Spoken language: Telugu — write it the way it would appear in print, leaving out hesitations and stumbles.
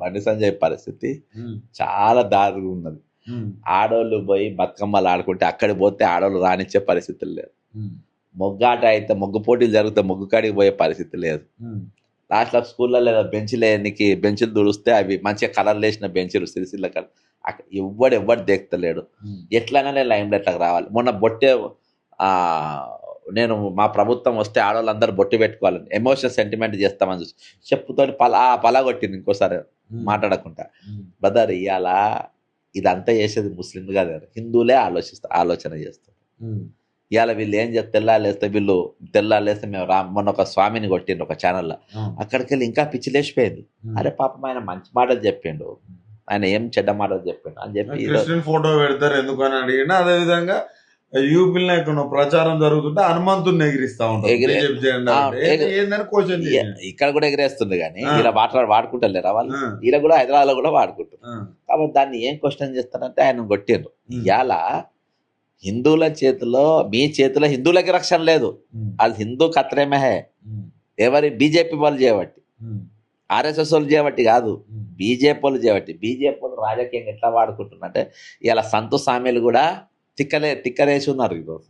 బండి సంజయ్ పరిస్థితి చాలా దారుణంగా ఉన్నది. ఆడోళ్ళు పోయి బతుకమ్మలు ఆడుకుంటే అక్కడికి పోతే ఆడోళ్ళు రానిచ్చే పరిస్థితులు లేదు. మొగ్గాట అయితే మొగ్గు పోటీలు జరిగితే ముగ్గు కాడికి పోయే పరిస్థితి లేదు. లాస్ట్ లో స్కూళ్ళలో బెంచులు దుడిస్తే అవి మంచిగా కలర్లు వేసిన బెంచులు సిరిసిల్ల కలర్ అక్కడ ఎవ్వడు దేక్తలేడు. ఎట్లనే లైమ్ లైట్లకు రావాలి. మొన్న బొట్టే నేను మా ప్రభుత్వం వస్తే ఆడవాళ్ళందరూ బొట్టు పెట్టుకోవాలని ఎమోషనల్ సెంటిమెంట్ చేస్తామని చూసి చెప్పుతోటి పలా కొట్టింది ఇంకోసారి మాట్లాడకుండా. బ్రదర్ ఇవాళ ఇదంతా చేసేది ముస్లింలు కాదు, హిందువులే ఆలోచన చేస్తారు. ఇవాళ వీళ్ళు ఏం తెల్లాలేస్తే మేము మొన్న ఒక స్వామిని కొట్టిండు ఒక ఛానల్లో, అక్కడికి వెళ్ళి ఇంకా పిచ్చి లేచిపోయింది. అరే పాపం ఆయన మంచి మాటలు చెప్పిండు, ఆయన ఏం చెడ్డ మాటలు చెప్పిండు అని చెప్పి ఫోటో పెడతారు ఎందుకని అడిగినా. అదే విధంగా యూపీలో ఇక్కడ ప్రచారం జరుగుతుంటే హనుమంతుని ఎగిరిస్తా ఉంటారు. ఇక్కడ కూడా ఎగిరేస్తుంది కానీ ఇలా వాడుకుంటారు వాళ్ళు. ఇలా కూడా హైదరాబాద్ లో కూడా వాడుకుంటారు. కాబట్టి దాన్ని ఏం క్వశ్చన్ చేస్తారంటే ఆయన కొట్టిండ్రు. ఇవాళ హిందువుల చేతిలో మీ చేతిలో హిందువులకి రక్షణ లేదు. అది హిందూ ఖత్రేమే హే. ఎవరి బీజేపీ వాళ్ళు చేయబట్టి, ఆర్ఎస్ఎస్ వాళ్ళు చేయబట్టి కాదు, బీజేపీ వాళ్ళు చేయబట్టి. బీజేపీ వాళ్ళు రాజకీయంగా ఎట్లా వాడుకుంటున్నారంటే ఇలా సంతోష్ సామీలు కూడా తిక్కలేసి ఉన్నారు ఈరోజు.